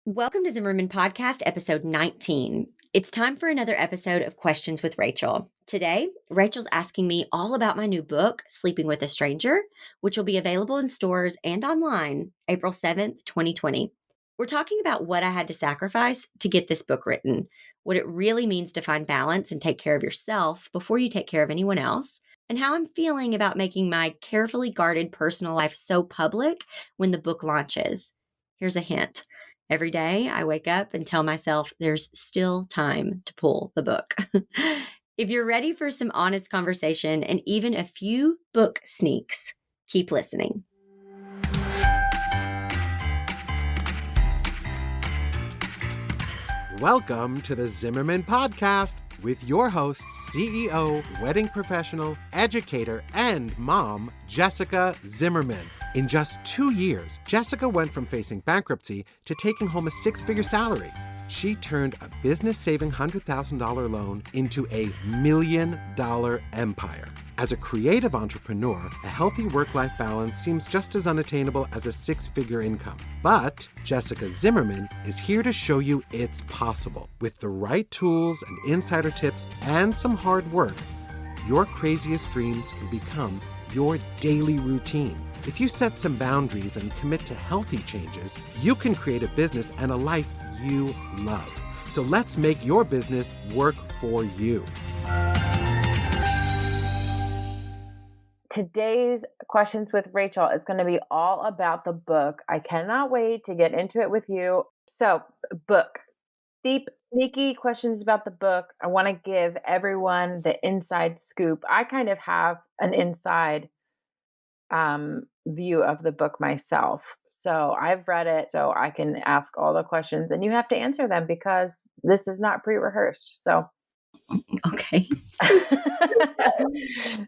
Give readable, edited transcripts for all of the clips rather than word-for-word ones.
Welcome to Zimmerman Podcast, episode 19. It's time for another episode of Questions with Rachel. Today, Rachel's asking me all about my new book, Sleeping with a Stranger, which will be available in stores and online April 7th, 2020. We're talking about what I had to sacrifice to get this book written, what it really means to find balance and take care of yourself before you take care of anyone else, and how I'm feeling about making my carefully guarded personal life so public when the book launches. Here's a hint. Every day I wake up and tell myself there's still time to pull the book. If you're ready for some honest conversation and even a few book sneaks, keep listening. Welcome to the Zimmerman Podcast with your host, CEO, wedding professional, educator, and mom, Jessica Zimmerman. In just 2 years, Jessica went from facing bankruptcy to taking home a six-figure salary. She turned a business-saving $100,000 loan into a $1 million empire. As a creative entrepreneur, a healthy work-life balance seems just as unattainable as a six-figure income. But Jessica Zimmerman is here to show you it's possible. With the right tools and insider tips and some hard work, your craziest dreams can become your daily routine. If you set some boundaries and commit to healthy changes, you can create a business and a life you love. So let's make your business work for you. Today's Questions with Rachel is going to be all about the book. I cannot wait to get into it with you. So, book. Deep, sneaky questions about the book. I want to give everyone the inside scoop. I kind of have an inside view of the book myself. So I've read it, so I can ask all the questions and you have to answer them because this is not pre-rehearsed. So Okay.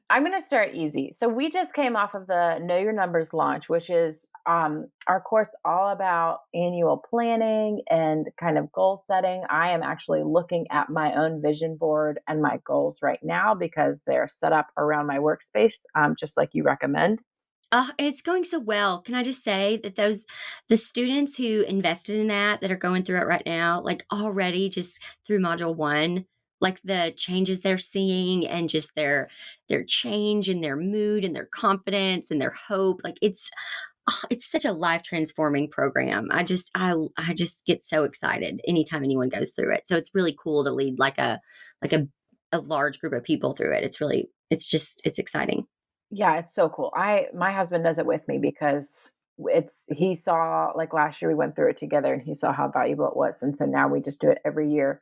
I'm going to start easy. So we just came off of the Know Your Numbers launch, which is our course all about annual planning and kind of goal setting. I am actually looking at my own vision board and my goals right now because they're set up around my workspace, just like you recommend. It's going so well. Can I just say that the students who invested in that are going through it right now, like already just through module 1, like the changes they're seeing and just their change in their mood and their confidence and their hope, like it's such a life transforming program. I just get so excited anytime anyone goes through it. So it's really cool to lead like a large group of people through it. It's exciting. Yeah, it's so cool. My husband does it with me because he saw, like last year we went through it together and he saw how valuable it was. And so now we just do it every year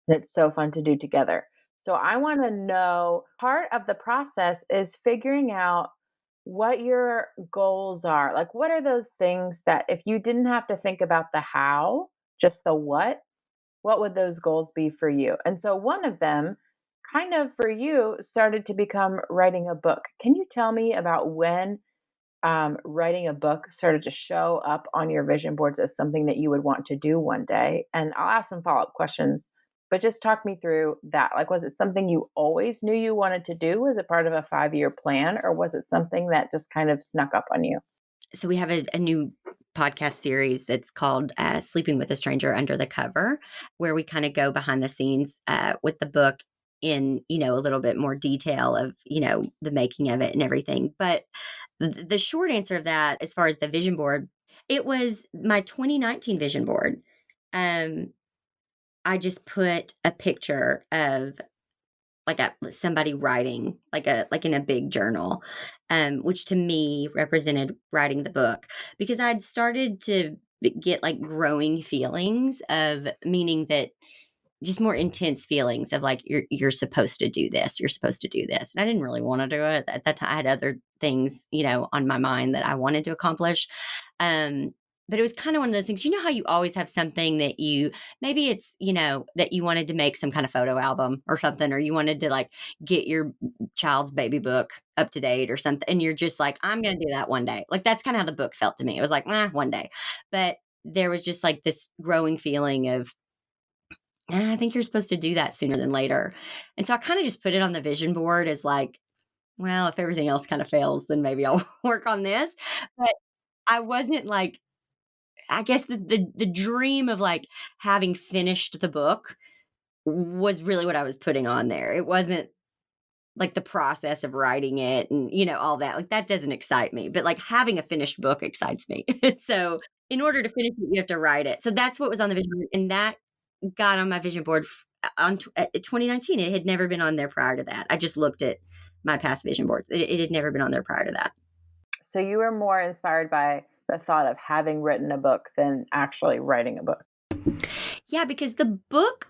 and it's so fun to do together. So I want to know, part of the process is figuring out what your goals are. Like, what are those things that if you didn't have to think about the how, just the what would those goals be for you? And so one of them, kind of for you, started to become writing a book. Can you tell me about when writing a book started to show up on your vision boards as something that you would want to do one day? And I'll ask some follow-up questions, but just talk me through that. Like, was it something you always knew you wanted to do? Was it part of a 5-year plan, or was it something that just kind of snuck up on you? So we have a new podcast series that's called Sleeping with a Stranger Under the Cover, where we kind of go behind the scenes with the book in, a little bit more detail of, the making of it and everything. But the short answer of that, as far as the vision board, it was my 2019 vision board. I just put a picture of like somebody writing like in a big journal, which to me represented writing the book, because I'd started to get like growing feelings of, meaning that just more intense feelings of like, you're supposed to do this, you're supposed to do this. And I didn't really want to do it at that time. I had other things, on my mind that I wanted to accomplish. But it was kind of one of those things, how you always have something that maybe it's, that you wanted to make some kind of photo album or something, or you wanted to like get your child's baby book up to date or something. And you're just like, I'm going to do that one day. Like, that's kind of how the book felt to me. It was like, one day. But there was just like this growing feeling of, I think you're supposed to do that sooner than later. And so I kind of just put it on the vision board as like, well, if everything else kind of fails, then maybe I'll work on this. But I wasn't like, I guess the dream of like having finished the book was really what I was putting on there. It wasn't like the process of writing it and, all that. Like that doesn't excite me, but like having a finished book excites me. So in order to finish it, you have to write it. So that's what was on the vision board. And that got on my vision board on 2019. It had never been on there prior to that. I just looked at my past vision boards. It had never been on there prior to that. So you were more inspired by the thought of having written a book than actually writing a book. Yeah, because the book,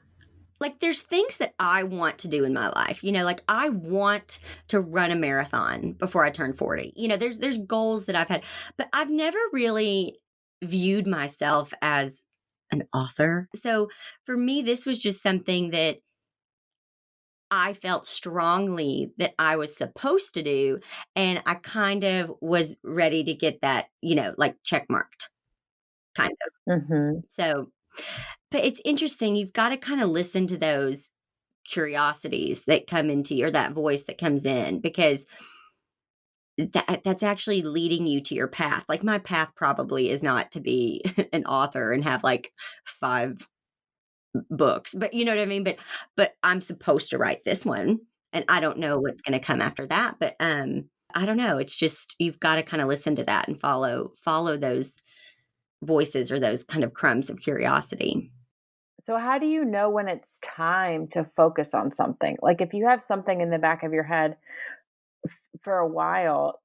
like there's things that I want to do in my life. Like I want to run a marathon before I turn 40. There's goals that I've had, but I've never really viewed myself as an author. So for me, this was just something that I felt strongly that I was supposed to do. And I kind of was ready to get that, like check marked, kind of. Mm-hmm. So, but it's interesting. You've got to kind of listen to those curiosities that come into you, or that voice that comes in, because that's actually leading you to your path. Like my path probably is not to be an author and have like 5 books, but you know what I mean? But I'm supposed to write this one, and I don't know what's going to come after that, but I don't know. It's just you've got to kind of listen to that and follow those voices or those kind of crumbs of curiosity. So how do you know when it's time to focus on something? Like if you have something in the back of your head for a while,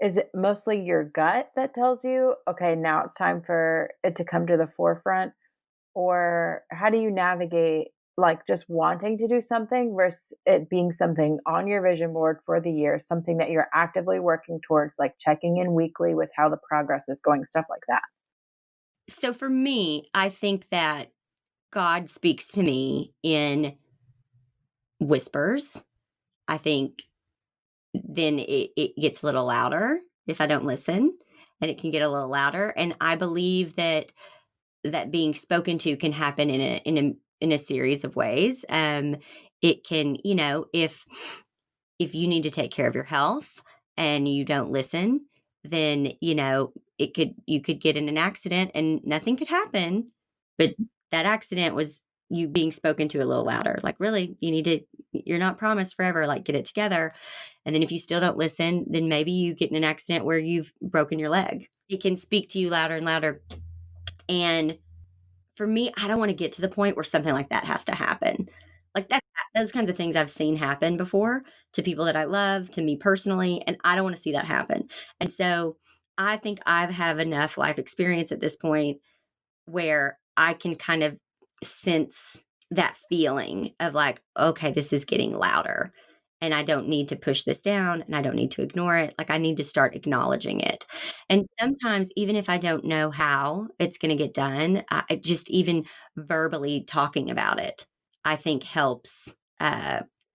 is it mostly your gut that tells you, okay, now it's time for it to come to the forefront? Or how do you navigate like just wanting to do something versus it being something on your vision board for the year, something that you're actively working towards, like checking in weekly with how the progress is going, stuff like that? So for me, I think that God speaks to me in whispers. I think then it gets a little louder if I don't listen, and it can get a little louder. And I believe that being spoken to can happen in a series of ways. It can, if you need to take care of your health and you don't listen, then you could get in an accident and nothing could happen, but that accident was you being spoken to a little louder. Like, really, you're not promised forever. Like, get it together. And then if you still don't listen, then maybe you get in an accident where you've broken your leg. It can speak to you louder and louder. And for me, I don't want to get to the point where something like that has to happen. Like that, those kinds of things I've seen happen before to people that I love, to me personally, and I don't want to see that happen. And so I think I have enough life experience at this point where I can kind of sense that feeling of like, okay, this is getting louder. And I don't need to push this down and I don't need to ignore it. Like, I need to start acknowledging it. And sometimes, even if I don't know how it's going to get done, just even verbally talking about it, I think helps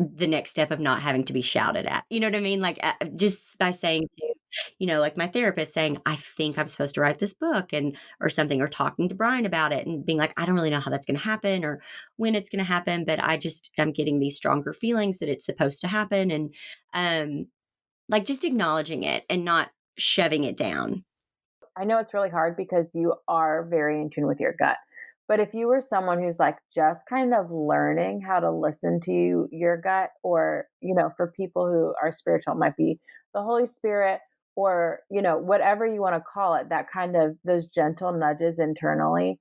the next step of not having to be shouted at. You know what I mean? Like, just by saying to, like my therapist saying, I think I'm supposed to write this book or something, or talking to Brian about it and being like, I don't really know how that's going to happen or when it's going to happen, but I'm getting these stronger feelings that it's supposed to happen. And like just acknowledging it and not shoving it down. I know it's really hard because you are very in tune with your gut. But if you were someone who's like just kind of learning how to listen to your gut, or, for people who are spiritual, it might be the Holy Spirit, or, whatever you want to call it, that kind of those gentle nudges internally.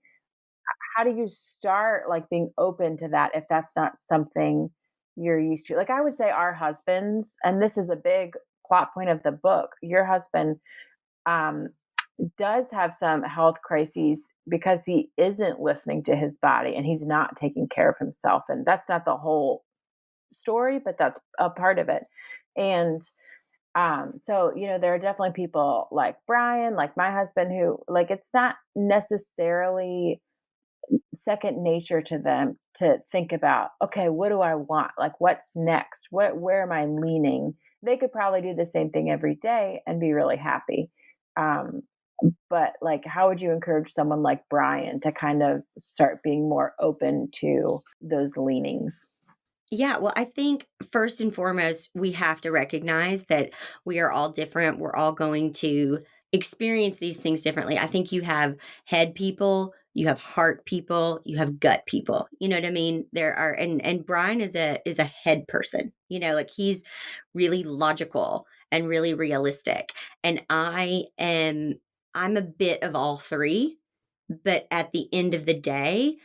How do you start like being open to that if that's not something you're used to? Like I would say our husbands, and this is a big plot point of the book, your husband um, does have some health crises because he isn't listening to his body and he's not taking care of himself. And that's not the whole story, but that's a part of it. And so, there are definitely people like Brian, like my husband, who like it's not necessarily second nature to them to think about, okay, what do I want? Like, what's next? Where am I leaning? They could probably do the same thing every day and be really happy. Um, but like, how would you encourage someone like Brian to kind of start being more open to those leanings? Yeah, well, I think first and foremost, we have to recognize that we are all different. We're all going to experience these things differently. I think you have head people, you have heart people, you have gut people. You know what I mean? There are and Brian is a head person. You know, like he's really logical and really realistic. And I'm a bit of all three, but at the end of the day,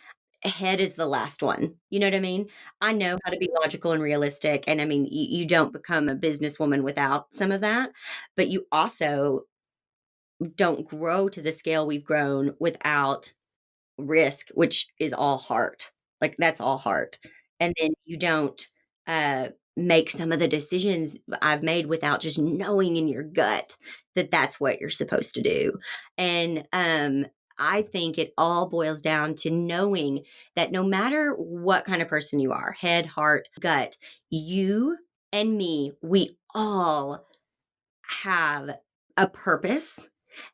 head is the last one. You know what I mean? I know how to be logical and realistic. And I mean, you don't become a businesswoman without some of that, but you also don't grow to the scale we've grown without risk, which is all heart. Like that's all heart. And then you don't make some of the decisions I've made without just knowing in your gut that that's what you're supposed to do. And I think it all boils down to knowing that no matter what kind of person you are, head, heart, gut, you and me, we all have a purpose.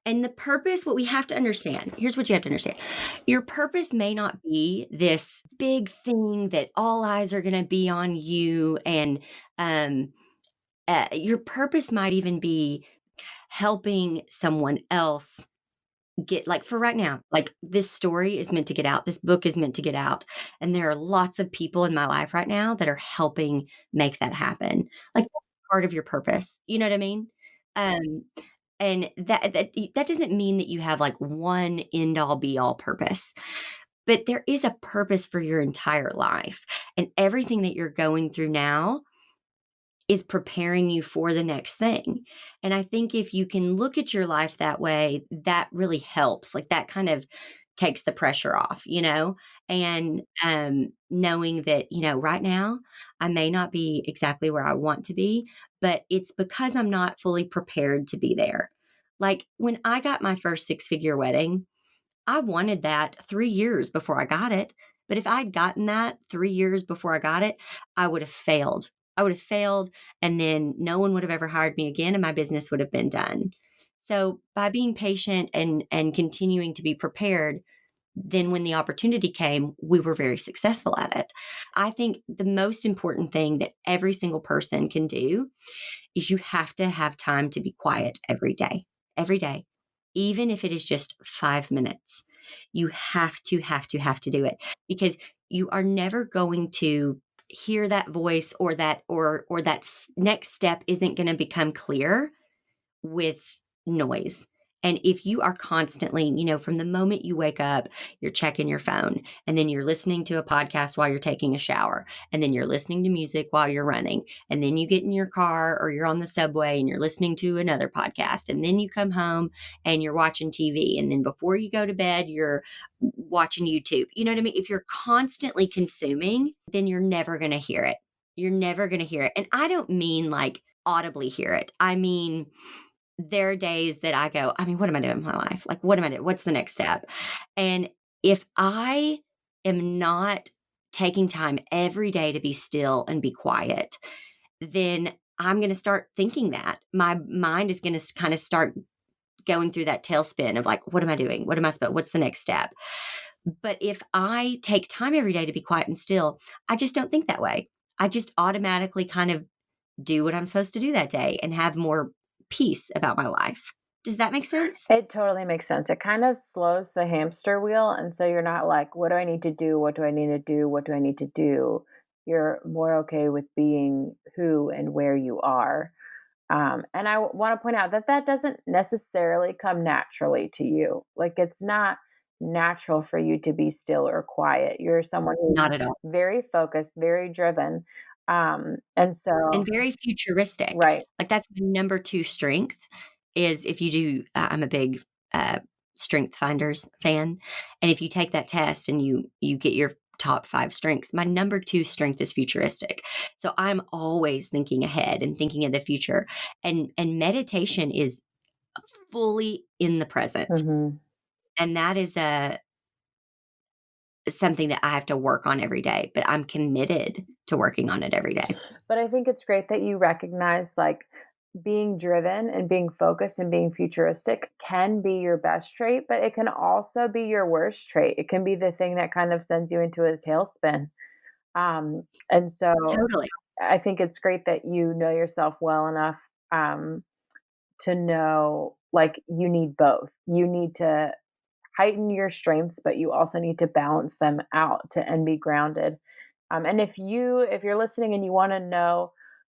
And the purpose, what we have to understand, here's what you have to understand. Your purpose may not be this big thing that all eyes are going to be on you. And um, your purpose might even be helping someone else get, like for right now, like this story is meant to get out. This book is meant to get out. And there are lots of people in my life right now that are helping make that happen. Like that's part of your purpose. You know what I mean? Um, and that doesn't mean that you have like one end all be all purpose, but there is a purpose for your entire life. And everything that you're going through now is preparing you for the next thing. And I think if you can look at your life that way, that really helps. Like that kind of takes the pressure off, you know? And knowing that, you know, right now I may not be exactly where I want to be, but it's because I'm not fully prepared to be there. Like when I got my first six-figure wedding, I wanted that 3 years before I got it, but if I'd gotten that 3 years before I got it, I would have failed. I would have failed, and then no one would have ever hired me again, and my business would have been done. So, by being patient and continuing to be prepared, then when the opportunity came, we were very successful at it. I think the most important thing that every single person can do is you have to have time to be quiet every day, even if it is just 5 minutes. You have to do it because you are never going to hear that voice or that next step isn't going to become clear with noise. And if you are constantly, you know, from the moment you wake up, you're checking your phone and then you're listening to a podcast while you're taking a shower and then you're listening to music while you're running and then you get in your car or you're on the subway and you're listening to another podcast and then you come home and you're watching TV and then before you go to bed, you're watching YouTube. You know what I mean? If you're constantly consuming, then you're never going to hear it. You're never going to hear it. And I don't mean like audibly hear it. I mean, there are days that I go, I mean, what am I doing with my life? Like, what am I doing? What's the next step? And if I am not taking time every day to be still and be quiet, then I'm going to start thinking that. My mind is going to kind of start going through that tailspin of like, what am I doing? What am I supposed? What's the next step? But if I take time every day to be quiet and still, I just don't think that way. I just automatically kind of do what I'm supposed to do that day and have more peace about my life. Does that make sense? It totally makes sense. It kind of slows the hamster wheel. And so you're not like, what do I need to do? What do I need to do? What do I need to do? You're more okay with being who and where you are. And I want to point out that that doesn't necessarily come naturally to you. Like it's not natural for you to be still or quiet. You're someone who's Not at all. very focused, very driven. And And so, very futuristic. right. Like that's my number 2 strength is if you do I'm a big strength finders fan. And if you take that test and you get your top 5 strengths, my number 2 strength is futuristic. So I'm always thinking ahead and thinking of the future. And meditation is fully in the present. Mhm. And that is a something that I have to work on every day, but I'm committed to working on it every day. But I think it's great that you recognize like being driven and being focused and being futuristic can be your best trait, but it can also be your worst trait. It can be the thing that kind of sends you into a tailspin. And so Totally. I think it's great that you know yourself well enough um, to know like you need both. You need to heighten your strengths, but you also need to balance them out to and be grounded. And if you're listening and you want to know,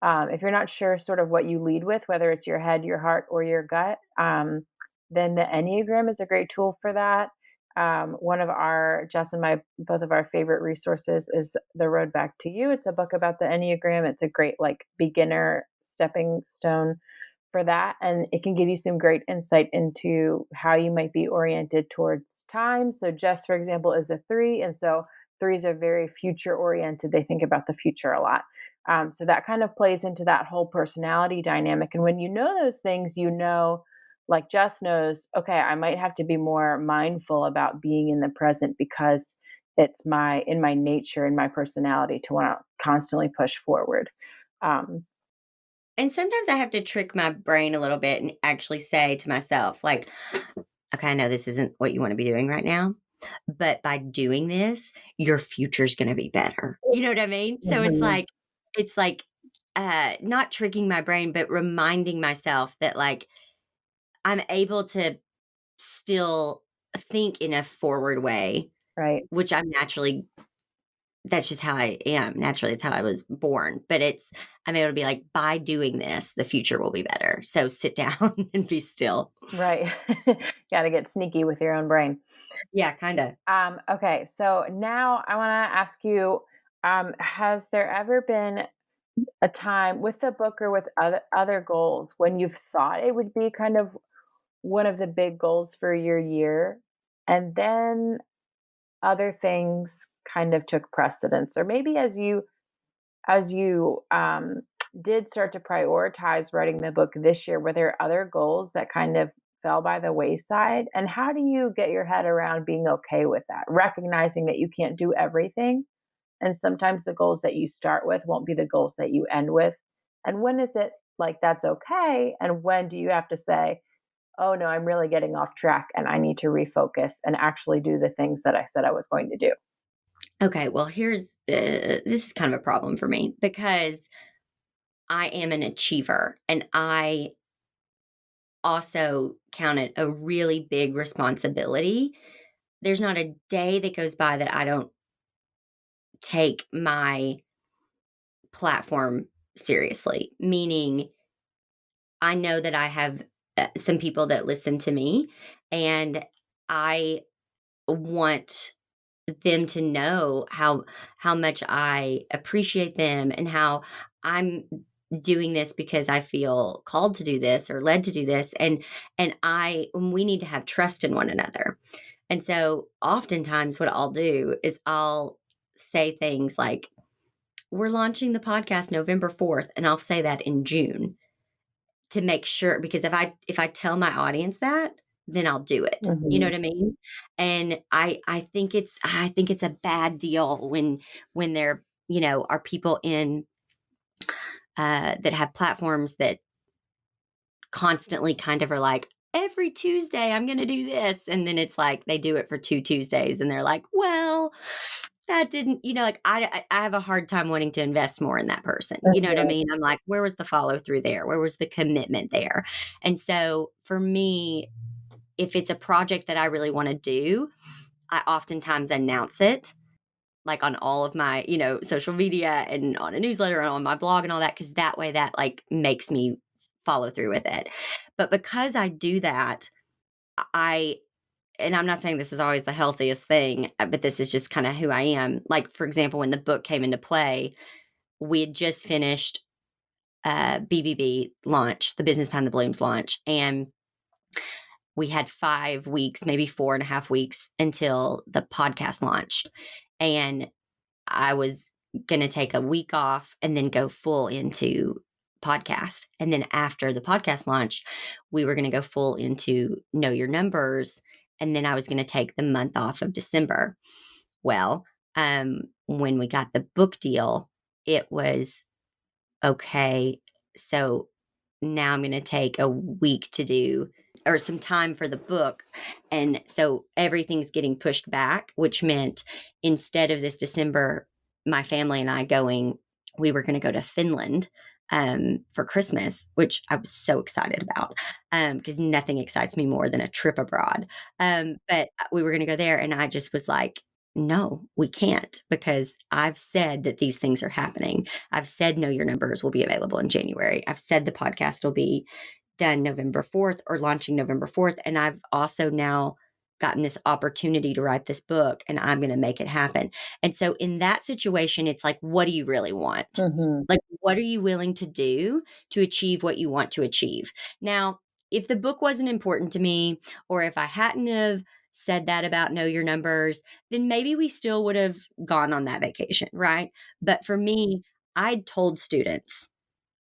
if you're not sure sort of what you lead with, whether it's your head, your heart, or your gut, then the Enneagram is a great tool for that. One of our Jess and my both of our favorite resources is The Road Back to You. It's a book about the Enneagram. It's a great like beginner stepping stone for that, and it can give you some great insight into how you might be oriented towards time. So Jess, for example, is a 3, and so threes are very future oriented. They think about the future a lot. So that kind of plays into that whole personality dynamic. And when you know those things, you know, like Jess knows, okay, I might have to be more mindful about being in the present because it's in my nature and my personality to want to constantly push forward. Um, And sometimes I have to trick my brain a little bit and actually say to myself, like, okay, I know this isn't what you want to be doing right now, but by doing this, your future's going to be better. You know what I mean? So mhm, it's like, not tricking my brain, but reminding myself that like I'm able to still think in a forward way, right. which I'm naturally that's just how I am. Naturally, it's how I was born. But I'm able to be like, by doing this, the future will be better. So sit down and be still. Right. Got to get sneaky with your own brain. Yeah, kind of. Okay, so now I want to ask you, has there ever been a time with the book or with other goals when you've thought it would be kind of one of the big goals for your year, and then other things kind of took precedence, or maybe as you did start to prioritize writing the book this year, were there other goals that kind of fell by the wayside? And how do you get your head around being okay with that, recognizing that you can't do everything? And sometimes the goals that you start with won't be the goals that you end with. And when is it like that's okay? And when do you have to say, oh no, I'm really getting off track and I need to refocus and actually do the things that I said I was going to do? Okay, well, this is kind of a problem for me because I am an achiever and I also count it a really big responsibility. There's not a day that goes by that I don't take my platform seriously, meaning I know that I have some people that listen to me, and I want them to know how much I appreciate them and how I'm doing this because I feel called to do this or led to do this and we need to have trust in one another. And so oftentimes what I'll do is I'll say things like we're launching the podcast November 4th and I'll say that in June to make sure because if I tell my audience that, then I'll do it. You know Mhm. what I mean? And I think it's a bad deal when there, are people in that have platforms that constantly kind of are like, every Tuesday I'm gonna do this. And then it's like they do it for 2 Tuesdays and they're like, well, that didn't, like I have a hard time wanting to invest more in that person. You know what I Mhm. mean? I'm like, where was the follow through there? Where was the commitment there? And so for me, if it's a project that I really want to do, I oftentimes announce it like on all of my, social media and on a newsletter and on my blog and all that, because that way that like makes me follow through with it. But because I do that, I and I'm not saying this is always the healthiest thing, but this is just kind of who I am. Like, for example, when the book came into play, we had just finished BBB launch, the Business Behind the Blooms launch, and we had 5 weeks, maybe 4.5 weeks until the podcast launched. And I was going to take a week off and then go full into podcast. And then after the podcast launch, we were going to go full into know your numbers. And then I was going to take the month off of December. Well, when we got the book deal, it was okay. So now I'm going to take a week to do or some time for the book. And so everything's getting pushed back, which meant instead of this December, my family and I we were going to go to Finland for Christmas, which I was so excited about, because nothing excites me more than a trip abroad. But we were gonna go there, and I just was like, "No, we can't, because I've said that these things are happening. I've said Know Your Numbers will be available in January. I've said the podcast will be done November 4th or launching November 4th, and I've also now gotten this opportunity to write this book, and I'm gonna make it happen." And so in that situation, it's like, what do you really want? Mhm. Like, what are you willing to do to achieve what you want to achieve? Now, if the book wasn't important to me, or if I hadn't have said that about Know Your Numbers, then maybe we still would have gone on that vacation, right? But for me, I'd told students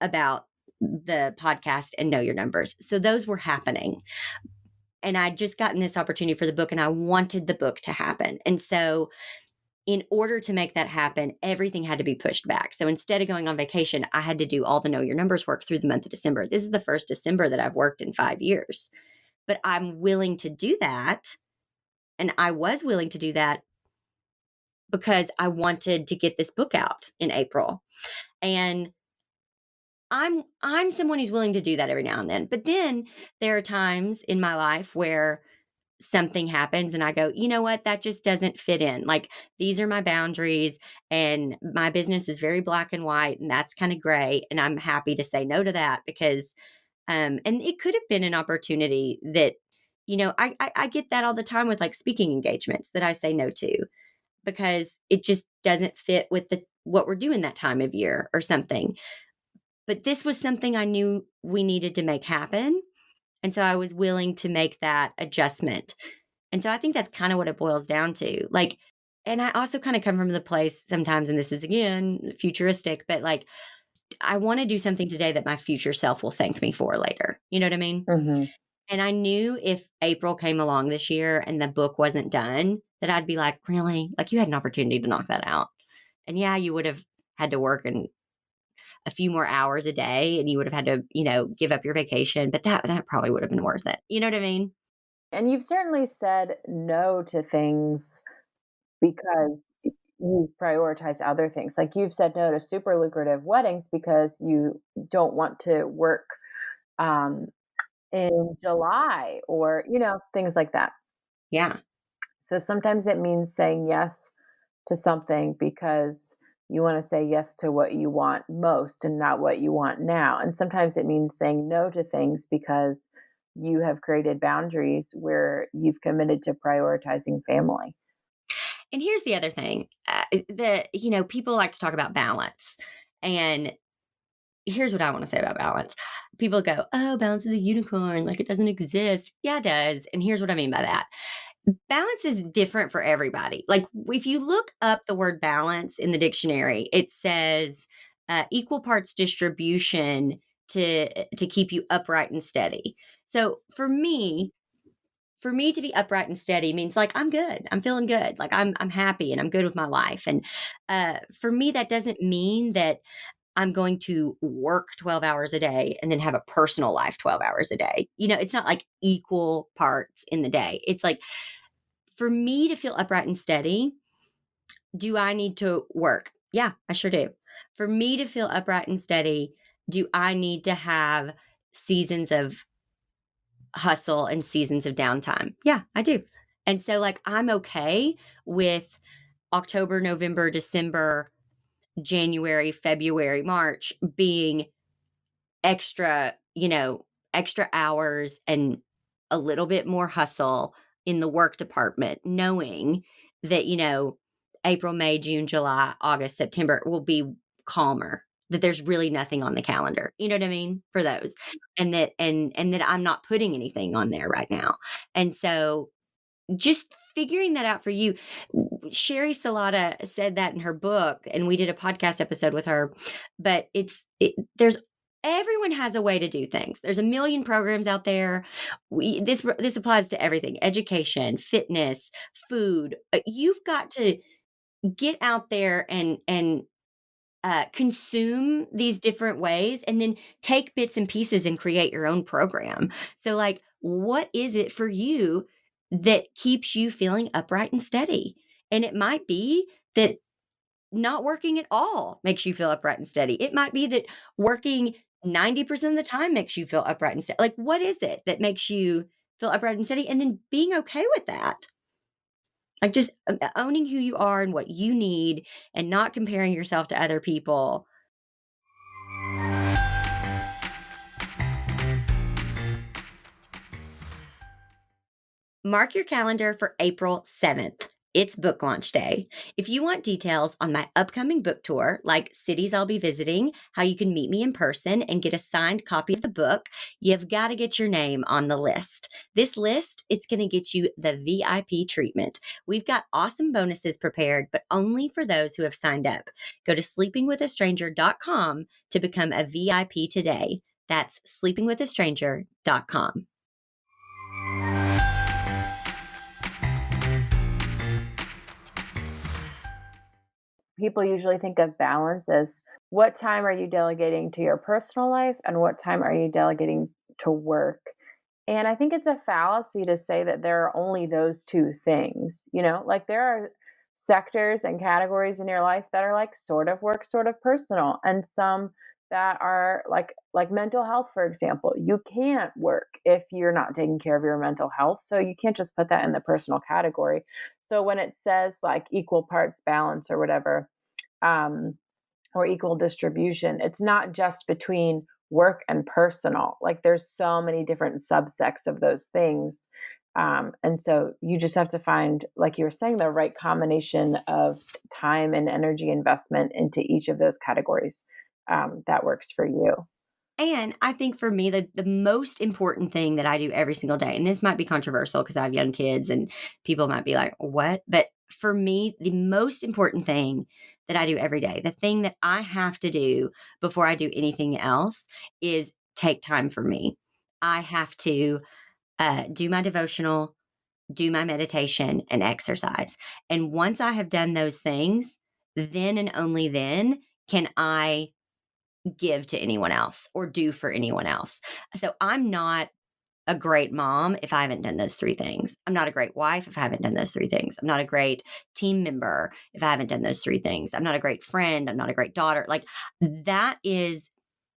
about the podcast and Know Your Numbers. So those were happening. And I'd just gotten this opportunity for the book, and I wanted the book to happen. And so in order to make that happen, everything had to be pushed back. So instead of going on vacation, I had to do all the Know Your Numbers work through the month of December. This is the first December that I've worked in 5 years, but I'm willing to do that. And I was willing to do that because I wanted to get this book out in April. And I'm someone who's willing to do that every now and then. But then there are times in my life where something happens and I go, you know what, that just doesn't fit in. Like, these are my boundaries, and my business is very black and white, and that's kind of gray. And I'm happy to say no to that because, and it could have been an opportunity that, I get that all the time with like speaking engagements that I say no to because it just doesn't fit with what we're doing that time of year or something. But this was something I knew we needed to make happen. And so I was willing to make that adjustment. And so I think that's kind of what it boils down to. Like, and I also kind of come from the place sometimes, and this is again futuristic, but like, I want to do something today that my future self will thank me for later. You know what I mean? Mhm. And I knew if April came along this year and the book wasn't done, that I'd be like, really? Like, you had an opportunity to knock that out. And yeah, you would have had to work and a few more hours a day, and you would have had to, give up your vacation, but that probably would have been worth it. You know what I mean? And you've certainly said no to things because you prioritize other things. Like you've said no to super lucrative weddings because you don't want to work um, in July or, things like that. Yeah. So sometimes it means saying yes to something because you want to say yes to what you want most and not what you want now. And sometimes it means saying no to things because you have created boundaries where you've committed to prioritizing family. And here's the other thing, people like to talk about balance. And here's what I want to say about balance. People go, oh, balance is a unicorn, like it doesn't exist. Yeah, it does. And here's what I mean by that. Balance is different for everybody. Like, if you look up the word balance in the dictionary, it says equal parts distribution to keep you upright and steady. So for me to be upright and steady means like I'm good. I'm feeling good. Like I'm happy and I'm good with my life. And for me, that doesn't mean that I'm going to work 12 hours a day and then have a personal life 12 hours a day. It's not like equal parts in the day. It's like, for me to feel upright and steady, do I need to work? Yeah, I sure do. For me to feel upright and steady, do I need to have seasons of hustle and seasons of downtime? Yeah, I do. And so, like, I'm okay with October, November, December, January, February, March being extra, extra hours and a little bit more hustle in the work department, knowing that, April, May, June, July, August, September will be calmer, that there's really nothing on the calendar. You know what I mean? For those. And that I'm not putting anything on there right now. And so just figuring that out for you. Sherry Salata said that in her book, and we did a podcast episode with her. But there's everyone has a way to do things. There's a million programs out there. This applies to everything: education, fitness, food. You've got to get out there and consume these different ways, and then take bits and pieces and create your own program. So, like, what is it for you that keeps you feeling upright and steady? And it might be that not working at all makes you feel upright and steady. It might be that working 90% of the time makes you feel upright and steady. Like, what is it that makes you feel upright and steady? And then being okay with that. Like, just owning who you are and what you need and not comparing yourself to other people. Mark your calendar for April 7th. It's book launch day. If you want details on my upcoming book tour, like cities I'll be visiting, how you can meet me in person and get a signed copy of the book, you've got to get your name on the list. This list, it's going to get you the VIP treatment. We've got awesome bonuses prepared, but only for those who have signed up. Go to sleepingwithastranger.com to become a VIP today. That's sleepingwithastranger.com. People usually think of balance as what time are you delegating to your personal life and what time are you delegating to work? And I think it's a fallacy to say that there are only those two things. Like there are sectors and categories in your life that are like sort of work, sort of personal, and some that are like mental health, for example. You can't work if you're not taking care of your mental health. So you can't just put that in the personal category. So when it says like equal parts balance or whatever, um, or equal distribution, it's not just between work and personal. Like there's so many different subsects of those things. And so you just have to find, like you were saying, the right combination of time and energy investment into each of those categories that works for you. And I think for me, the most important thing that I do every single day, and this might be controversial because I have young kids and people might be like, what? But for me, the most important thing that I do every day, the thing that I have to do before I do anything else is take time for me. I have to do my devotional, do my meditation, and exercise. And once I have done those things, then and only then can I give to anyone else or do for anyone else. So I'm not a great mom if I haven't done those three things. I'm not a great wife if I haven't done those three things. I'm not a great team member if I haven't done those three things. I'm not a great friend. I'm not a great daughter. Like that is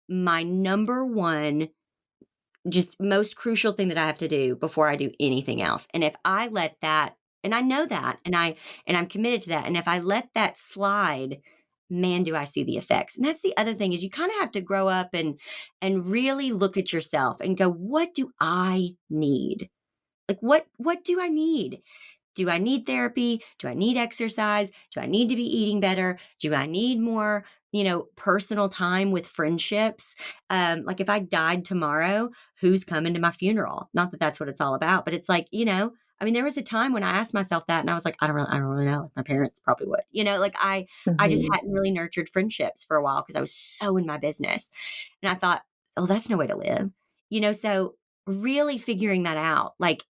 my number one, just most crucial thing that I have to do before I do anything else. And if I let that, and I know that, and I'm committed to that. And if I let that slide, man, do I see the effects. And that's the other thing is you kind of have to grow up and really look at yourself and go, what do I need? Like what do I need? Do I need therapy? Do I need exercise? Do I need to be eating better? Do I need more, personal time with friendships? Like if I died tomorrow, who's coming to my funeral? Not that that's what it's all about, but it's like, I mean, there was a time when I asked myself that and I was like, I don't really know. Like my parents probably would, I just Mhm. hadn't really nurtured friendships for a while because I was so in my business. And I thought, oh, that's no way to live, so really figuring that out, like,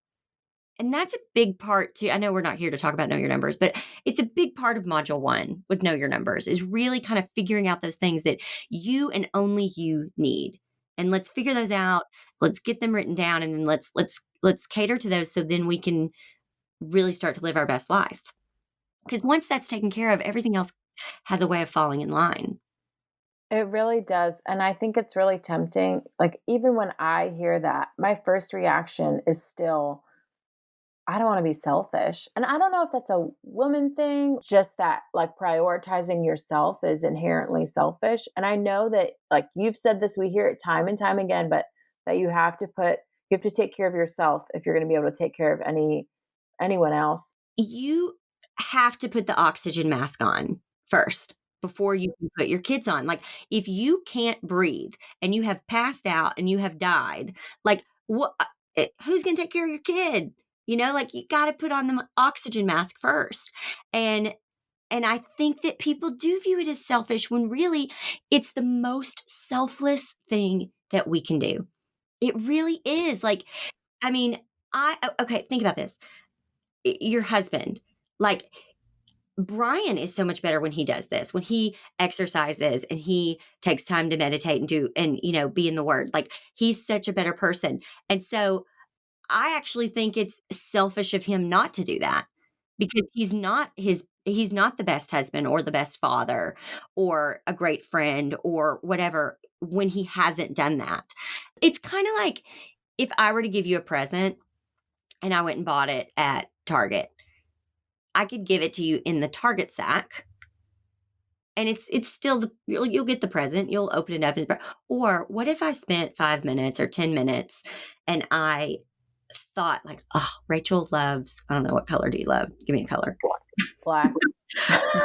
and that's a big part too. I know we're not here to talk about know your numbers, but it's a big part of module 1 with know your numbers is really kind of figuring out those things that you and only you need. And let's figure those out. Let's get them written down and then let's cater to those so then we can really start to live our best life. Because once that's taken care of, everything else has a way of falling in line. It really does. And I think it's really tempting. Like, even when I hear that, my first reaction is still, I don't want to be selfish. And I don't know if that's a woman thing, just that like prioritizing yourself is inherently selfish. And I know that, like you've said this, we hear it time and time again, but that you have to take care of yourself if you're going to be able to take care of anyone else. You have to put the oxygen mask on first before you can put your kids on. Like, if you can't breathe and you have passed out and you have died, like, what? Who's going to take care of your kid? Like you got to put on the oxygen mask first. And I think that people do view it as selfish when really it's the most selfless thing that we can do. It really is. Like, I mean, okay, think about this. Your husband, like Brian is so much better when he does this, when he exercises and he takes time to meditate and do and be in the word. Like he's such a better person. And so I actually think it's selfish of him not to do that because he's not the best husband or the best father or a great friend or whatever when he hasn't done that. It's kinda like if I were to give you a present and I went and bought it at Target, I could give it to you in the Target sack, and it's still you'll get the present, you'll open it up and or what if I spent 5 minutes or 10 minutes and I thought like, "Oh, Rachel loves" I don't know, what color do you love? Give me a color. Black.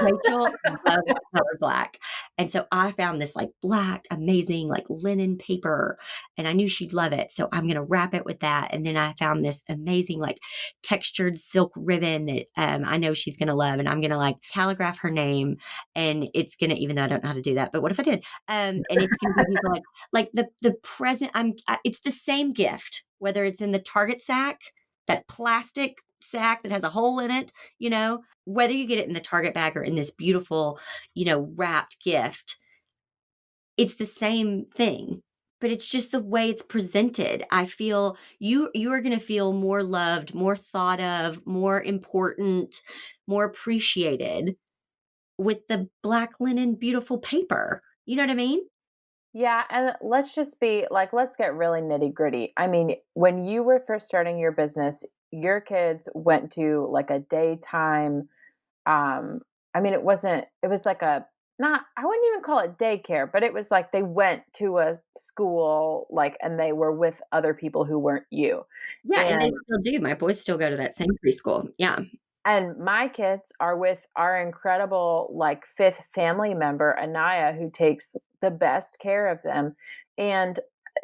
Rachel loves the color black, and so I found this, like, black, amazing, like, linen paper, and I knew she'd love it, so I'm gonna wrap it with that, and then I found this amazing, like, textured silk ribbon that, I know she's gonna love, and I'm gonna, like, calligraph her name, and it's gonna even though I don't know how to do that, but what if I did? And it's gonna be people like, the present it's the same gift, whether it's in the Target sack, that plastic sack that has a hole in it, whether you get it in the Target bag or in this beautiful, wrapped gift, it's the same thing, but it's just the way it's presented. I feel you are gonna feel more loved, more thought of, more important, more appreciated with the black linen beautiful paper. You know what I mean? Yeah, and let's just be like, let's get really nitty gritty. I mean, when you were first starting your business, your kids went to like a daytime, I mean, it was like a, not, I wouldn't even call it daycare, but it was like they went to a school, like, and they were with other people who weren't you. Yeah, and they And still do. My boys still go to that same preschool. Yeah. And my kids are with our incredible, like, 5th family member, Anaya, who takes the best care of them, and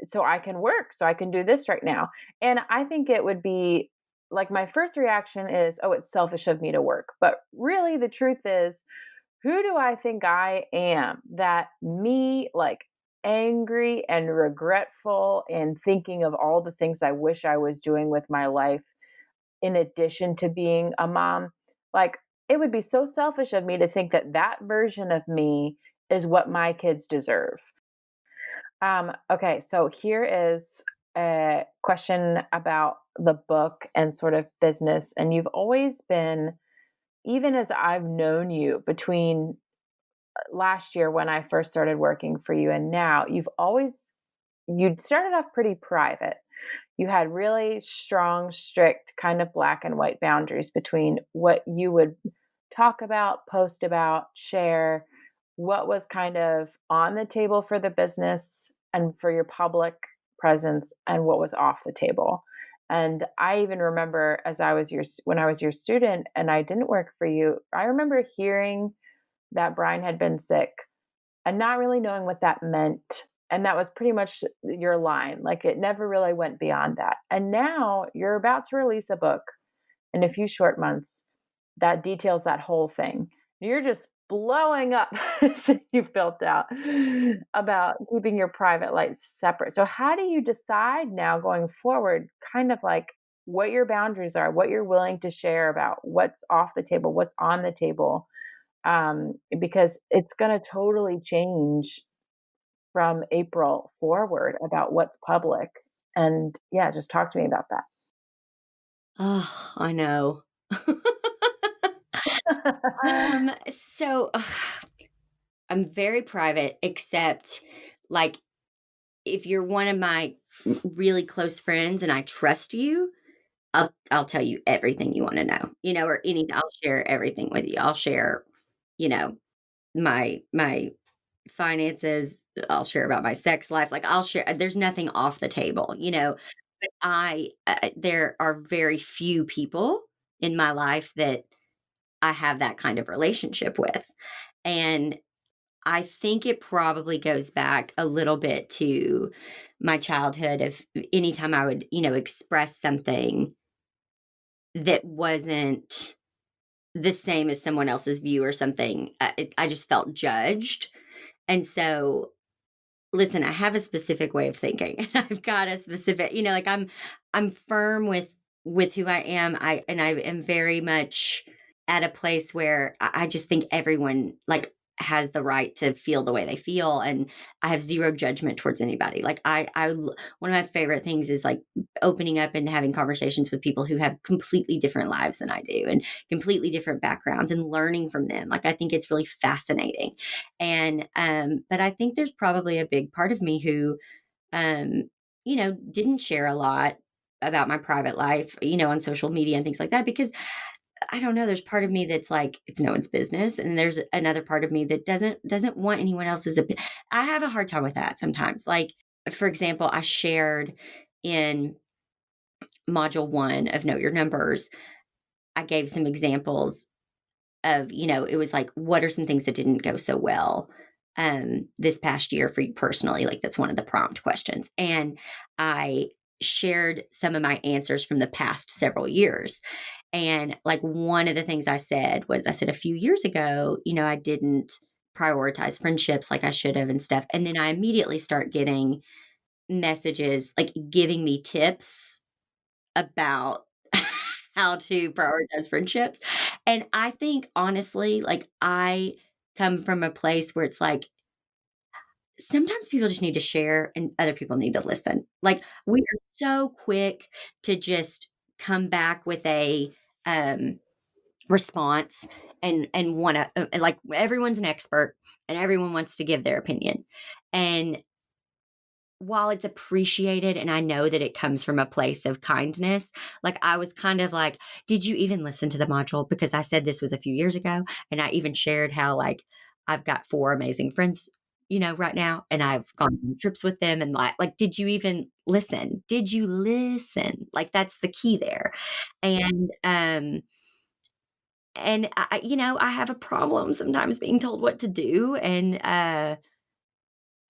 so I can work, so I can do this right now, and I think it would be like, my first reaction is, "Oh, it's selfish of me to work," but really the truth is, who do I think I am that me, like, angry and regretful and thinking of all the things I wish I was doing with my life in addition to being a mom, like, it would be so selfish of me to think that that version of me is what my kids deserve. Okay, so here is a question about the book and sort of business. And you've always been, even as I've known you between last year when I first started working for you and now, you'd started off pretty private. You had really strong, strict, kind of black and white boundaries between what you would talk about, post about, share, what was kind of on the table for the business and for your public presence, and what was off the table. And I even remember when I was your student and I didn't work for you, I remember hearing that Brian had been sick and not really knowing what that meant. And that was pretty much your line. Like it never really went beyond that. And now you're about to release a book in a few short months that details that whole thing. You're just blowing up that you've built out about keeping your private life separate. So how do you decide now going forward, kind of like what your boundaries are, what you're willing to share about what's off the table, what's on the table? Because it's going to totally change from April forward about what's public. And yeah, just talk to me about Oh, I know. So I'm very private, except like if you're one of my really close friends and I trust you, I'll tell you everything you want to know, or anything. I'll share everything with you. I'll share, you know, my finances. I'll share about my sex life. Like I'll share. There's nothing off the table, But there are very few people in my life that I have that kind of relationship with, and I think it probably goes back a little bit to my childhood of anytime I would, express something that wasn't the same as someone else's view or something, I just felt judged. And so, listen, I have a specific way of thinking, and I've got a specific, like I'm firm with who I am. I am very much at a place where I just think everyone like has the right to feel the way they feel, and I have zero judgment towards anybody. Like one of my favorite things is like opening up and having conversations with people who have completely different lives than I do and completely different backgrounds and learning from them. Like I think it's really fascinating. And but I think there's probably a big part of me who didn't share a lot about my private life, on social media and things like that because I don't know, there's part of me that's like, it's no one's business, and there's another part of me that doesn't want anyone else's I have a hard time with that sometimes. Like, for example, I shared in module 1 of Know Your Numbers, I gave some examples of, it was like, what are some things that didn't go so well this past year for you personally? Like that's one of the prompt questions. And I shared some of my answers from the past several years. And like one of the things I said was, I said a few years ago, I didn't prioritize friendships like I should have and stuff. And then I immediately start getting messages like giving me tips about how to prioritize friendships. And I think honestly, like I come from a place where it's like sometimes people just need to share and other people need to listen. Like we are so quick to just come back with a response and want to like everyone's an expert and everyone wants to give their opinion. And while it's appreciated and I know that it comes from a place of kindness, like I was kind of like, did you even listen to the module? Because I said this was a few years ago. And I even shared how like I've got 4 amazing friends, right now, and I've gone on trips with them. And like, did you even listen? Did you listen? Like that's the key there. And I have a problem sometimes being told what to do. And I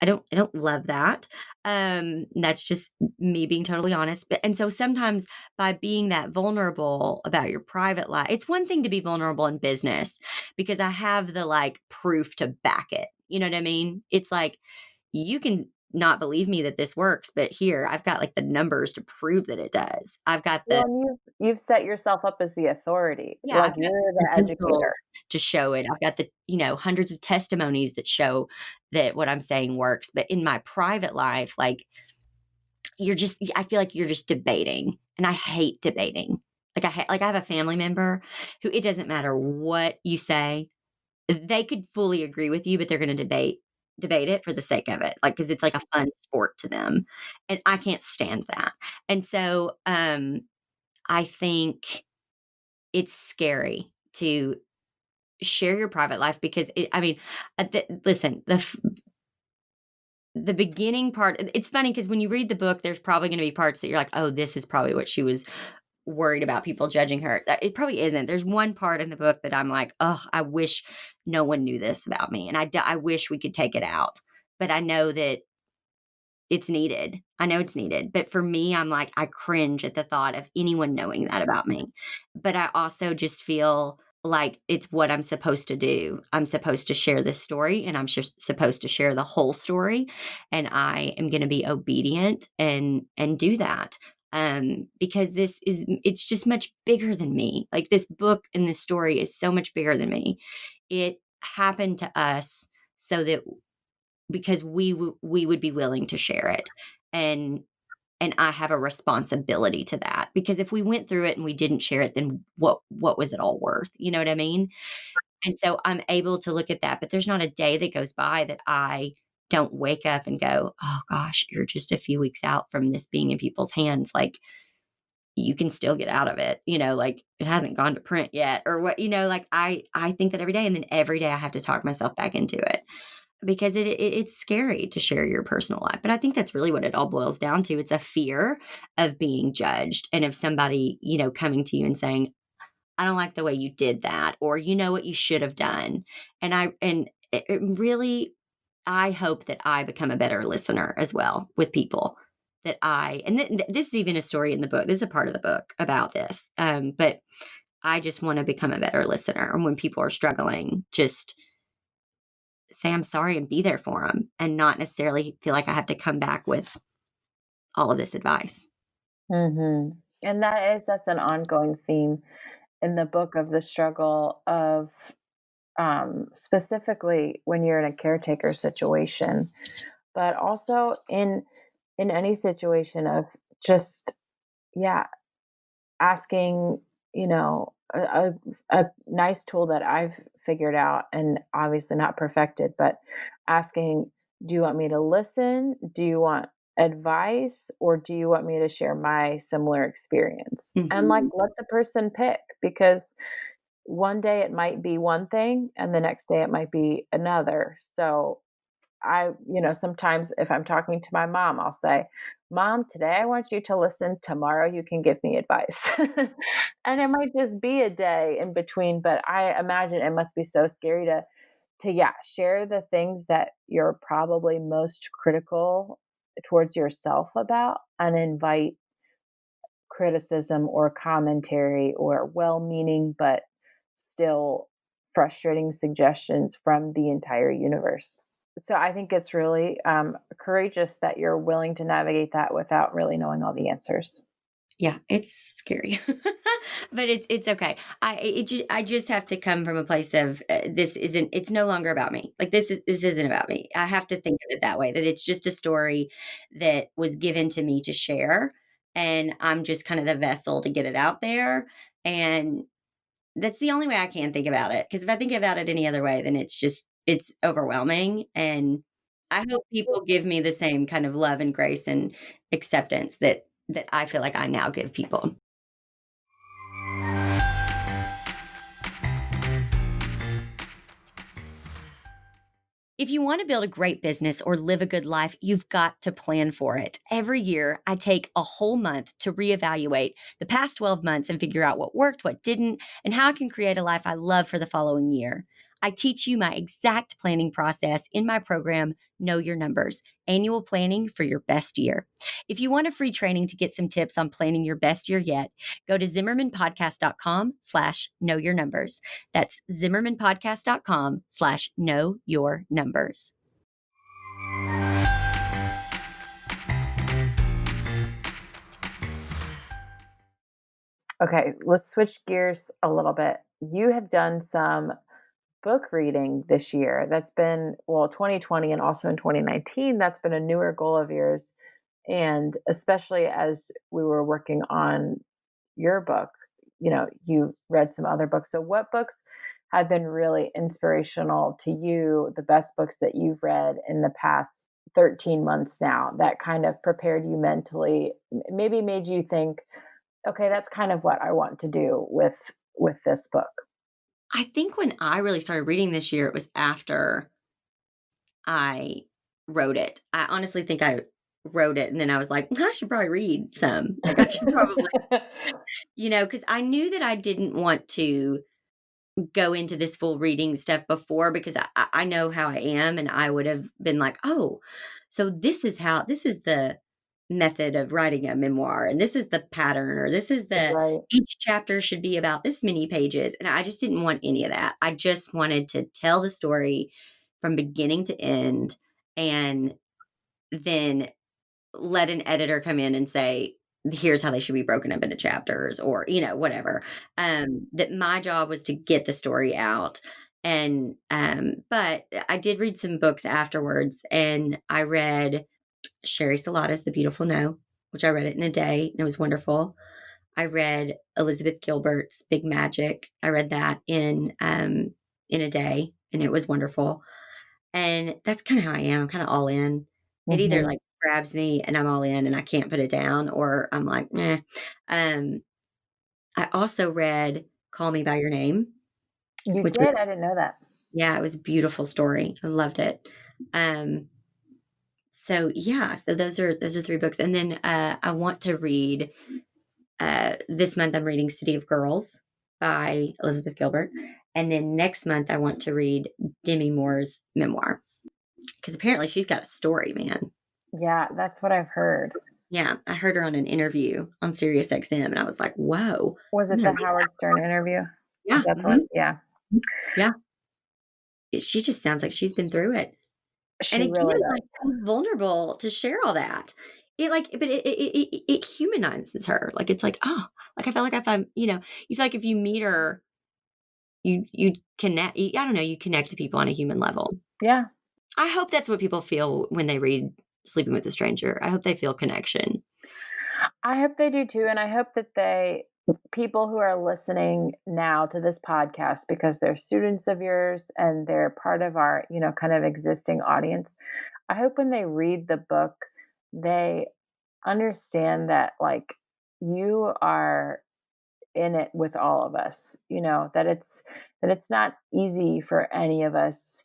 don't love that. That's just me being totally honest. But and so sometimes by being that vulnerable about your private life, it's one thing to be vulnerable in business because I have the like proof to back it. You know what I mean? It's like you can not believe me that this works, but here I've got like the numbers to prove that it does. I've got the Well, and you've set yourself up as the authority, Yeah, like, I've got you're the the educator. credentials to show it. I've got the, hundreds of testimonies that show that what I'm saying works. But in my private life, like I feel like you're just debating and I hate debating. Like I have a family member who it doesn't matter what you say, they could fully agree with you, but they're going to debate it for the sake of it. Like, cause it's like a fun sport to them. And I can't stand that. And so, I think it's scary to share your private life because I mean, listen, the beginning part, it's funny because when you read the book, there's probably going to be parts that you're like, oh, this is probably what she was worried about people judging her. It probably isn't. There's one part in the book that I'm like, oh, I wish no one knew this about me. And I wish we could take it out. But I know that it's needed. I know it's needed. But for me, I'm like, I cringe at the thought of anyone knowing that about me. But I also just feel like it's what I'm supposed to do. I'm supposed to share this story and I'm just supposed to share the whole story. And I am going to be obedient and do that. Because it's just much bigger than me. Like this book and this story is so much bigger than me. It happened to us so that because we would be willing to share it. And I have a responsibility to that because if we went through it and we didn't share it, then what was it all worth? You know what I mean? And so I'm able to look at that, but there's not a day that goes by that I don't wake up and go, "Oh gosh, you're just a few weeks out from this being in people's hands. Like you can still get out of it." Like it hasn't gone to print yet or what, like I think that every day and then every day I have to talk myself back into it because it's scary to share your personal life. But I think that's really what it all boils down to. It's a fear of being judged and of somebody, coming to you and saying, "I don't like the way you did that," or "You know what you should have done." And it really, I hope that I become a better listener as well with people that this is even a story in the book. This is a part of the book about this. But I just want to become a better listener. And when people are struggling, just say I'm sorry and be there for them and not necessarily feel like I have to come back with all of this advice. Mhm. And that's an ongoing theme in the book of the struggle of specifically when you're in a caretaker situation, but also in any situation of just, yeah, asking, you know, a nice tool that I've figured out and obviously not perfected, but asking, do you want me to listen? Do you want advice? Or do you want me to share my similar experience? And like, Mhm. let the person pick, because one day it might be one thing and the next day it might be another. So sometimes if I'm talking to my mom, I'll say, Mom, today I want you to listen. Tomorrow you can give me advice. And it might just be a day in between, but I imagine it must be so scary to yeah, share the things that you're probably most critical towards yourself about and invite criticism or commentary or well-meaning but still frustrating suggestions from the entire universe. So I think it's really courageous that you're willing to navigate that without really knowing all the answers. Yeah, it's scary, but it's okay. I just have to come from a place of, this isn't it's no longer about me. Like, this isn't about me. I have to think of it that way, that it's just a story that was given to me to share, and I'm just kind of the vessel to get it out there, and that's the only way I can think about it. Because if I think about it any other way, then it's overwhelming, and I hope people give me the same kind of love and grace and acceptance that I feel like I now give people. If you want to build a great business or live a good life, you've got to plan for it. Every year, I take a whole month to reevaluate the past 12 months and figure out what worked, what didn't, and how I can create a life I love for the following year. I teach you my exact planning process in my program, Know Your Numbers, annual planning for your best year. If you want a free training to get some tips on planning your best year yet, go to zimmermanpodcast.com/know your numbers. That's zimmermanpodcast.com/know your numbers. Okay, let's switch gears a little bit. You have done some book reading this year. That's been, well, 2020 and also in 2019, that's been a newer goal of yours. And especially as we were working on your book, you've read some other books. So, what books have been really inspirational to you, the best books that you've read in the past 13 months now that kind of prepared you mentally, maybe made you think, okay, that's kind of what I want to do with this book? I think when I really started reading this year, it was after I wrote it. I honestly think I wrote it and then I was like, I should probably read some. Like, I should probably, because I knew that I didn't want to go into this full reading stuff before, because I know how I am, and I would have been like, "Oh, so this is the method of writing a memoir, and this is the pattern, or this is the Right. each chapter should be about this many pages." And I just didn't want any of that. I just wanted to tell the story from beginning to end, and then let an editor come in and say, here's how they should be broken up into chapters, or, whatever. That my job was to get the story out. And, but I did read some books afterwards, and I read Sherry Salata's The Beautiful No, which I read it in a day, and it was wonderful. I read Elizabeth Gilbert's Big Magic. I read that in a day, and it was wonderful. And that's kinda how I am, I'm kinda all in. It either, Mhm. like, grabs me and I'm all in and I can't put it down, or I'm like, "Meh." Um, I also read Call Me by Your Name, You which was did? I didn't know that. yeah, it was a beautiful story. I loved it. Um, so, yeah, so those are 3 books, and then, I want to read, this month I'm reading City of Girls by Elizabeth Gilbert, and then next month I want to read Demi Moore's memoir, because apparently she's got a story, man. Yeah, that's what I've heard. Yeah, I heard her on an interview on Sirius XM, and I was like, "Whoa, Was I'm it gonna the read Howard that." Stern interview? Is Yeah, that the one? mhm, Yeah. yeah. She just sounds like she's been through it. And She again, really like, does. so vulnerable to share all that. It humanizes her. Like, it's like, oh, like, I feel like if I'm you feel like if you meet her, you connect, I don't know, you connect to people on a human level. Yeah. I hope that's what people feel when they read Sleeping with a Stranger. I hope they feel connection. I hope they do too. And I hope that people who are listening now to this podcast, because they're students of yours and they're part of our, kind of existing audience, I hope when they read the book, they understand that like you are in it with all of us, that it's not easy for any of us,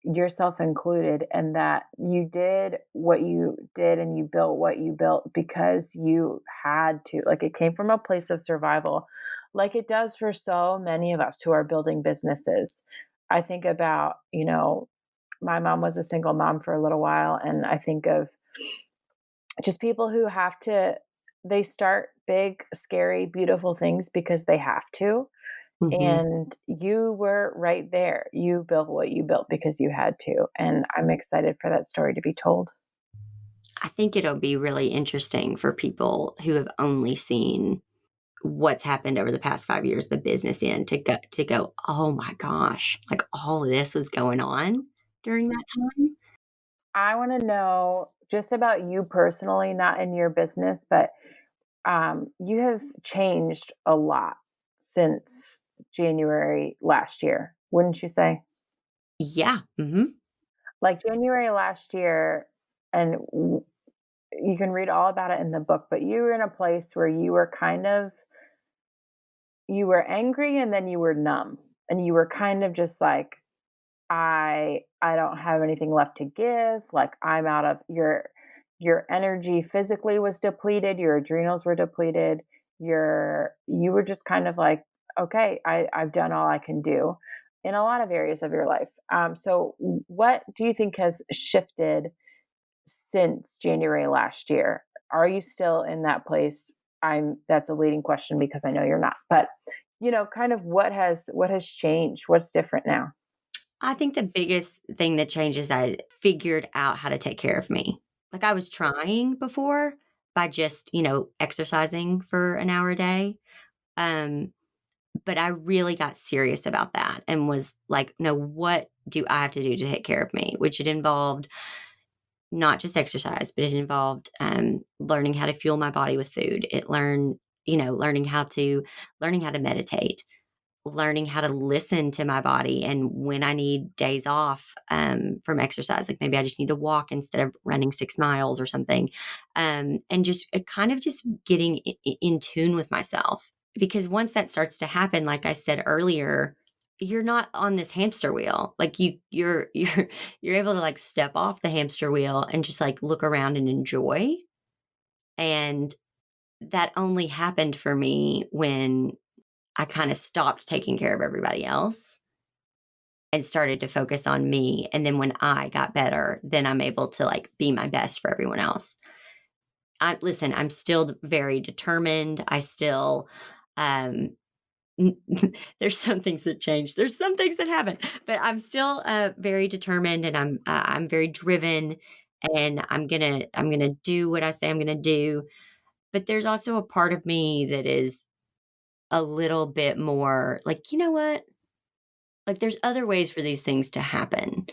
yourself included, and that you did what you did and you built what you built because you had to. Like it came from a place of survival, like it does for so many of us who are building businesses. I think about, my mom was a single mom for a little while, and I think of just people who they start big, scary, beautiful things because they have to. Mhm. And you were right there. You built what you built because you had to. And I'm excited for that story to be told. I think it'll be really interesting for people who have only seen what's happened over the past 5 years, the business end, to go, "Oh my gosh, like, all of this was going on during that time?" I want to know just about you personally, not in your business, but you have changed a lot since January last year, wouldn't you say? Yeah, mhm. Like January last year, and you can read all about it in the book, but you were in a place where you were angry and then you were numb, and you were kind of just like, I don't have anything left to give. Like I'm out of your energy physically was depleted, your adrenals were depleted, you were just kind of like, okay, I've done all I can do in a lot of areas of your life. So what do you think has shifted since January last year? Are you still in that place? That's a leading question because I know you're not. But kind of what has changed? What's different now? I think the biggest thing that changed is I figured out how to take care of me. Like, I was trying before by just, exercising for an hour a day, um, but I really got serious about that and was like, "No, what do I have to do to take care of me?" Which it involved not just exercise, but it involved, learning how to fuel my body with food. It learned learning how to meditate, learning how to listen to my body, and when I need days off, from exercise, like maybe I just need to walk instead of running 6 miles or something, and just, kind of just getting in tune with myself. Because once that starts to happen, like I said earlier, you're not on this hamster wheel. Like you're able to like step off the hamster wheel and just like look around and enjoy. And that only happened for me when I kind of stopped taking care of everybody else and started to focus on me. And then when I got better, then I'm able to like be my best for everyone else. Listen, I'm still very determined. I still, um, there's some things that change. There's some things that haven't, but I'm still very determined, and I'm very driven, and I'm gonna do what I say I'm gonna do. But there's also a part of me that is a little bit more like, you know what? Like, there's other ways for these things to happen.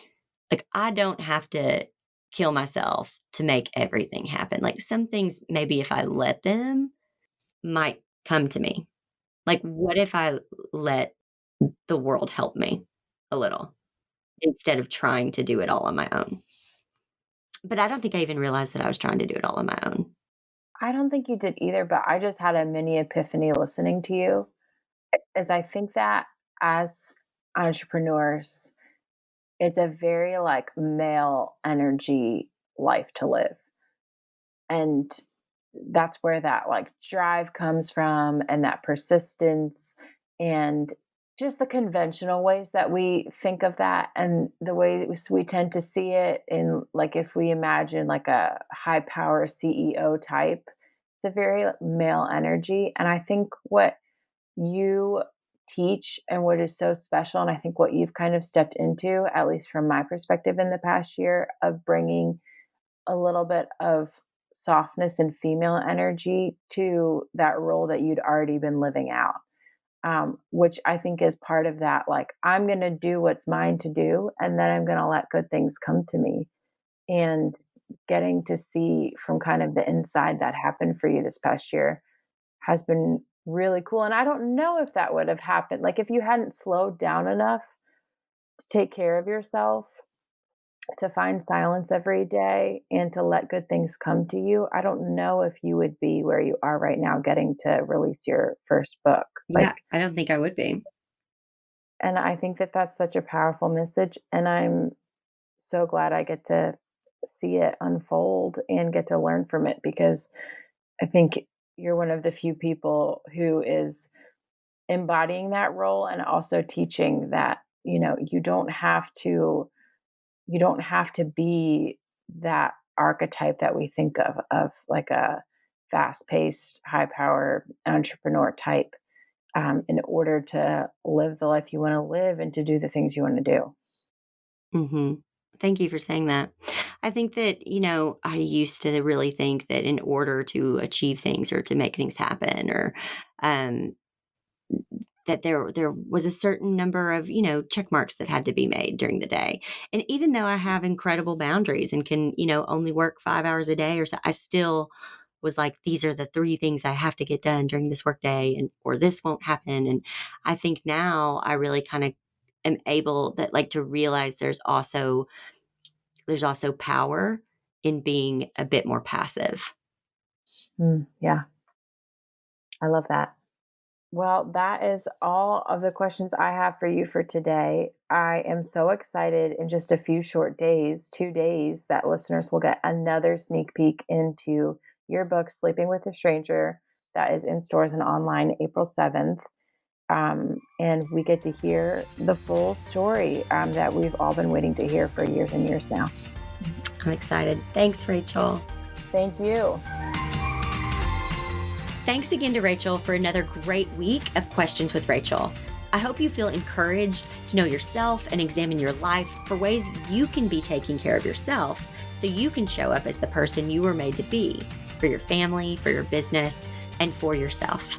Like, I don't have to kill myself to make everything happen. Like, some things, maybe if I let them, might come to me. Like, what if I let the world help me a little instead of trying to do it all on my own? But I don't think I even realized that I was trying to do it all on my own. I don't think you did either, but I just had a mini epiphany listening to you. As I think that as entrepreneurs, it's a very like male energy life to live. And that's where that like drive comes from, and that persistence, and just the conventional ways that we think of that, and the way that we tend to see it in, like, if we imagine like a high power CEO type, it's a very male energy. And I think what you teach and what is so special, and I think what you've kind of stepped into, at least from my perspective in the past year, of bringing a little bit of softness and female energy to that role that you'd already been living out. which I think is part of that. Like, I'm going to do what's mine to do, and then I'm going to let good things come to me. And getting to see from kind of the inside that happened for you this past year has been really cool. And I don't know if that would have happened. Like, if you hadn't slowed down enough to take care of yourself, to find silence every day, and to let good things come to you, I don't know if you would be where you are right now getting to release your first book. Yeah, Like, I don't think I would be. and I think that that's such a powerful message. And I'm so glad I get to see it unfold and get to learn from it, because I think you're one of the few people who is embodying that role and also teaching that, you don't have to be that archetype that we think of like a fast-paced, high-power entrepreneur type, in order to live the life you want to live and to do the things you want to do. Hmm. Thank you for saying that. I think that, I used to really think that in order to achieve things or to make things happen or um, that there was a certain number of, check marks that had to be made during the day. And even though I have incredible boundaries and can, only work 5 hours a day or so, I still was like, these are the three things I have to get done during this work day and or this won't happen. And I think now I really kind of am able that like to realize there's also power in being a bit more passive. Yeah, I love that. Well, that is all of the questions I have for you for today. I am so excited in just a few short days, 2 days, that listeners will get another sneak peek into your book, Sleeping with a Stranger, that is in stores and online April 7th. And we get to hear the full story that we've all been waiting to hear for years and years now. I'm excited. Thanks, Rachel. Thank you. Thanks again to Rachel for another great week of Questions with Rachel. I hope you feel encouraged to know yourself and examine your life for ways you can be taking care of yourself so you can show up as the person you were made to be for your family, for your business, and for yourself.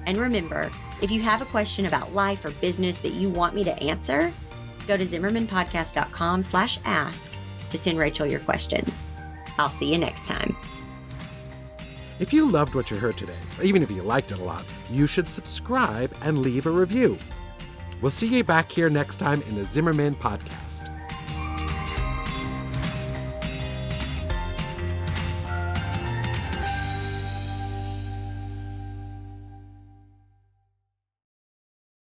And remember, if you have a question about life or business that you want me to answer, go to zimmermanpodcast.com/ask to send Rachel your questions. I'll see you next time. If you loved what you heard today, even if you liked it a lot, you should subscribe and leave a review. We'll see you back here next time in the Zimmerman Podcast.